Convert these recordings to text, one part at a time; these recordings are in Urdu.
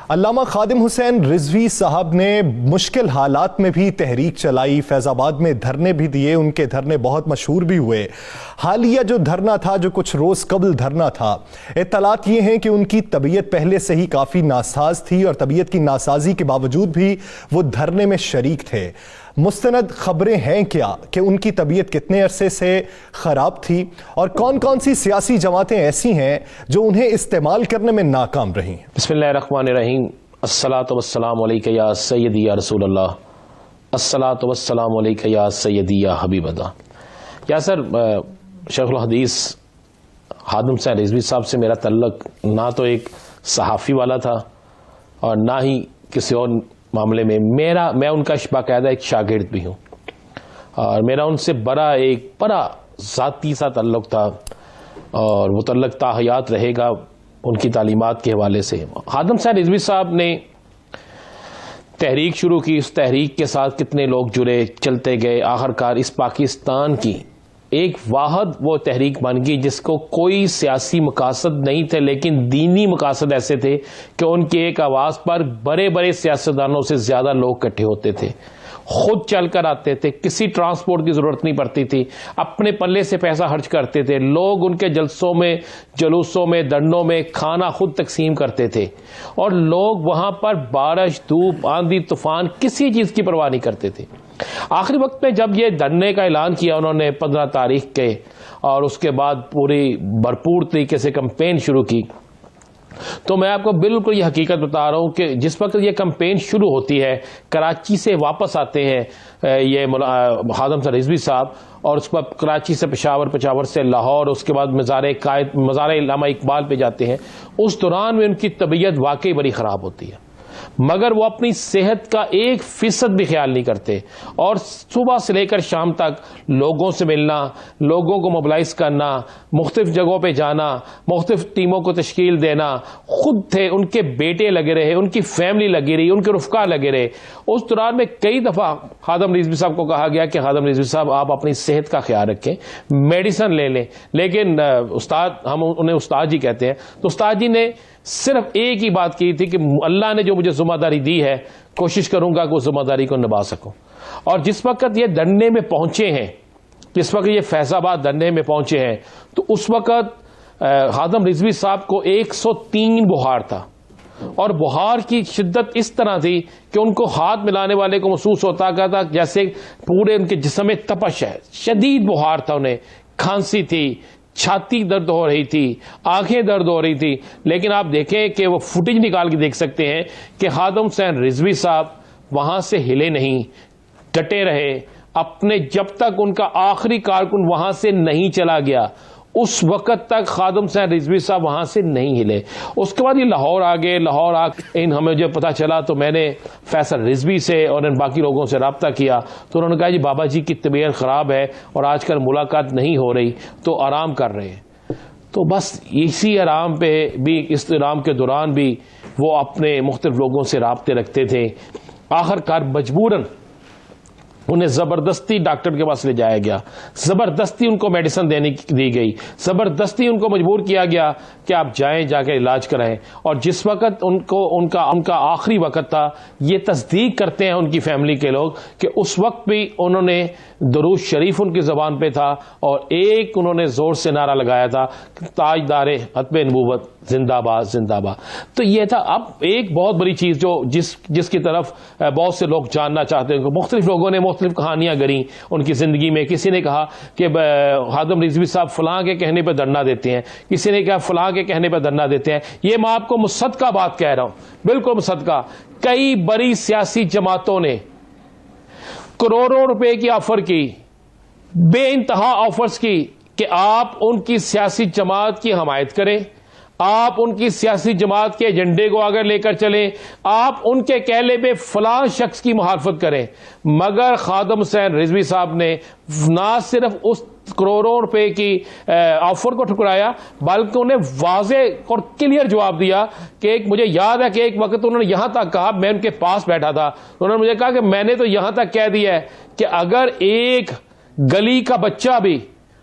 علامہ خادم حسین رضوی صاحب نے مشکل حالات میں بھی تحریک چلائی، فیض آباد میں دھرنے بھی دیے، ان کے دھرنے بہت مشہور بھی ہوئے۔ حالیہ جو دھرنا تھا، جو کچھ روز قبل دھرنا تھا، اطلاعات یہ ہیں کہ ان کی طبیعت پہلے سے ہی کافی ناساز تھی اور طبیعت کی ناسازی کے باوجود بھی وہ دھرنے میں شریک تھے۔ مستند خبریں ہیں کیا کہ ان کی طبیعت کتنے عرصے سے خراب تھی اور کون کون سی سیاسی جماعتیں ایسی ہیں جو انہیں استعمال کرنے میں ناکام رہی؟ بسم اللہ الرحمن الرحیم۔ الصلاۃ والسلام علیک یا سیدی یا رسول اللہ، الصلاۃ والسلام علیک یا سیدی یا حبیب اللہ۔ یا سر، شیخ الحدیث خادم حسین رضوی صاحب سے میرا تعلق نہ تو ایک صحافی والا تھا اور نہ ہی کسی اور معاملے میں۔ میں ان کا باقاعدہ ایک شاگرد بھی ہوں اور میرا ان سے بڑا ذاتی سا تعلق تھا اور وہ تعلق تا حیات رہے گا ان کی تعلیمات کے حوالے سے۔ خادم حسین رضوی صاحب نے تحریک شروع کی، اس تحریک کے ساتھ کتنے لوگ جڑے، چلتے گئے، آخرکار اس پاکستان کی ایک واحد وہ تحریک بن گئی جس کو کوئی سیاسی مقاصد نہیں تھے لیکن دینی مقاصد ایسے تھے کہ ان کی ایک آواز پر بڑے بڑے سیاستدانوں سے زیادہ لوگ اکٹھے ہوتے تھے، خود چل کر آتے تھے، کسی ٹرانسپورٹ کی ضرورت نہیں پڑتی تھی، اپنے پلے سے پیسہ خرچ کرتے تھے، لوگ ان کے جلسوں میں، جلوسوں میں، دھرنوں میں کھانا خود تقسیم کرتے تھے اور لوگ وہاں پر بارش، دھوپ، آندھی، طوفان کسی چیز کی پرواہ نہیں کرتے تھے۔ آخری وقت میں جب یہ دھرنے کا اعلان کیا انہوں نے 15 تاریخ کے، اور اس کے بعد پوری بھرپور طریقے سے کمپین شروع کی، تو میں آپ کو بالکل یہ حقیقت بتا رہا ہوں کہ جس وقت یہ کمپین شروع ہوتی ہے، کراچی سے واپس آتے ہیں یہ خادم حسین رضوی صاحب، اور اس کے بعد کراچی سے پشاور، پشاور سے لاہور، اس کے بعد مزار علامہ اقبال پہ جاتے ہیں۔ اس دوران میں ان کی طبیعت واقعی بڑی خراب ہوتی ہے، مگر وہ اپنی صحت کا 1% بھی خیال نہیں کرتے اور صبح سے لے کر شام تک لوگوں سے ملنا، لوگوں کو موبلائز کرنا، مختلف جگہوں پہ جانا، مختلف ٹیموں کو تشکیل دینا، خود تھے، ان کے بیٹے لگے رہے، ان کی فیملی لگی رہی، ان کے رفقا لگے رہے۔ اس دوران میں کئی دفعہ خادم رضوی صاحب کو کہا گیا کہ خادم رضوی صاحب آپ اپنی صحت کا خیال رکھیں، میڈیسن لے لیں، لیکن استاد، ہم انہیں استاد جی کہتے ہیں، تو استاد جی نے صرف ایک ہی بات کی تھی کہ اللہ نے جو مجھے ذمہ داری دی ہے کوشش کروں گا کہ اس ذمہ داری کو نبھا سکوں۔ اور جس وقت یہ دھرنے میں پہنچے ہیں، جس وقت یہ فیض آباد دھرنے میں پہنچے ہیں، تو اس وقت خادم رضوی صاحب کو 103 بخار تھا اور بخار کی شدت اس طرح تھی کہ ان کو ہاتھ ملانے والے کو محسوس ہوتا تھا جیسے پورے ان کے جسم میں تپش ہے، شدید بخار تھا، انہیں کھانسی تھی، چھاتی درد ہو رہی تھی، آنکھیں درد ہو رہی تھی۔ لیکن آپ دیکھیں کہ وہ فوٹیج نکال کے دیکھ سکتے ہیں کہ خادم حسین رضوی صاحب وہاں سے ہلے نہیں، ڈٹے رہے اپنے، جب تک ان کا آخری کارکن وہاں سے نہیں چلا گیا اس وقت تک خادم حسین رضوی صاحب وہاں سے نہیں ہلے۔ اس کے بعد یہ لاہور آ گئے، لاہور ہمیں جو پتا چلا تو میں نے فیصل رضوی سے اور ان باقی لوگوں سے رابطہ کیا، تو انہوں نے کہا جی بابا جی کی طبیعت خراب ہے اور آج کل ملاقات نہیں ہو رہی، تو آرام کر رہے ہیں۔ تو بس اسی آرام پہ بھی، اس آرام کے دوران بھی وہ اپنے مختلف لوگوں سے رابطے رکھتے تھے۔ آخرکار مجبوراً انہیں زبردستی ڈاکٹر کے پاس لے جایا گیا، زبردستی ان کو میڈیسن دی گئی، زبردستی ان کو مجبور کیا گیا کہ آپ جائیں، جا کے علاج کرائیں۔ اور جس وقت ان کا آخری وقت تھا، یہ تصدیق کرتے ہیں ان کی فیملی کے لوگ کہ اس وقت بھی انہوں نے درود شریف ان کی زبان پہ تھا اور ایک انہوں نے زور سے نعرہ لگایا تھا تاجدار ختم نبوت زندہ باد، زندہ باد۔ تو یہ تھا۔ اب ایک بہت بڑی چیز جو جس کی طرف بہت سے لوگ جاننا چاہتے ہیں، مختلف لوگوں نے مختلف کہانیاں گڑیں ان کی زندگی میں۔ کسی نے کہا کہ خادم رضوی صاحب فلاں کے کہنے پہ دھرنا دیتے ہیں، کسی نے کہا فلاں کے کہنے پہ دھرنا دیتے ہیں۔ یہ میں آپ کو مصدقہ بات کہہ رہا ہوں، بالکل مصدقہ۔ کئی بڑی سیاسی جماعتوں نے کروڑوں روپے کی آفر کی، بے انتہا آفرز کی کہ آپ ان کی سیاسی جماعت کی حمایت کریں، آپ ان کی سیاسی جماعت کے ایجنڈے کو آگے لے کر چلیں، آپ ان کے کہنے پہ فلاں شخص کی مخالفت کریں۔ مگر خادم حسین رضوی صاحب نے نہ صرف اس کروڑوں روپے کی آفر کو ٹھکرایا بلکہ انہیں واضح اور کلیئر جواب دیا کہ مجھے یاد ہے کہ ایک وقت انہوں نے یہاں تک کہا، میں ان کے پاس بیٹھا تھا، انہوں نے مجھے کہا کہ میں نے تو یہاں تک کہہ دیا ہے کہ اگر ایک گلی کا بچہ بھی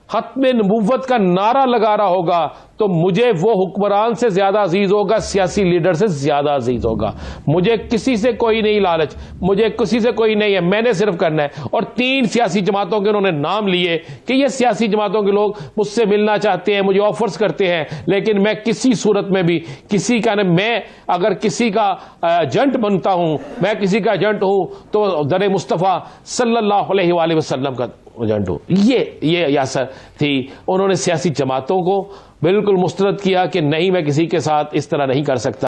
ختم نبوت کا نعرہ لگا رہا ہوگا تو مجھے وہ حکمران سے زیادہ عزیز ہوگا, سیاسی لیڈر سے زیادہ عزیز ہوگا. مجھے کسی سے کوئی نہیں لالچ, مجھے کسی سے کوئی نہیں ہے, میں نے صرف کرنا ہے. اور 3 سیاسی جماعتوں کے انہوں نے نام لیے کہ یہ سیاسی جماعتوں کے لوگ مجھ سے ملنا چاہتے ہیں, مجھے آفرز کرتے ہیں, لیکن میں کسی صورت میں بھی کسی کا میں اگر کسی کا ایجنٹ بنتا ہوں, میں کسی کا ایجنٹ ہوں تو در مصطفیٰ صلی اللہ علیہ وآلہ وسلم کا ایجنٹ ہوں. یہ یاسر تھی. انہوں نے سیاسی جماعتوں کو بالکل مسترد کیا کہ نہیں, میں کسی کے ساتھ اس طرح نہیں کر سکتا.